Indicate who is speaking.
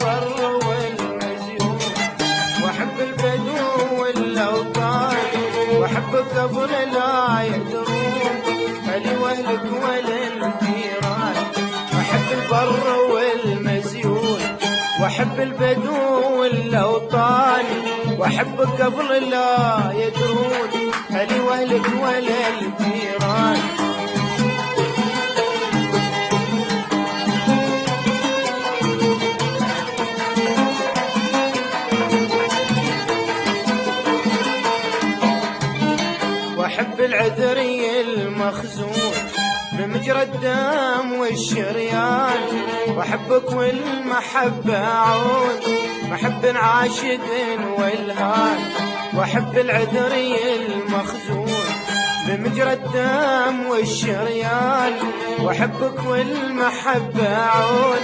Speaker 1: البر والمزيون، واحب البدو والاوطان، واحبك قبل لا يدرون اهلي واهلك ولا الجيران. واحب البر والمزيون، واحب البدو والاوطان، واحبك قبل لا يدرون اهلي واهلك ولا الجيران. واحب العذري المخزون بمجرى الدم والشريان، واحبك والمحبة عون محب عاشق والهان. واحب العذري المخزون بمجرى الدم والشريان، واحبك والمحبة عون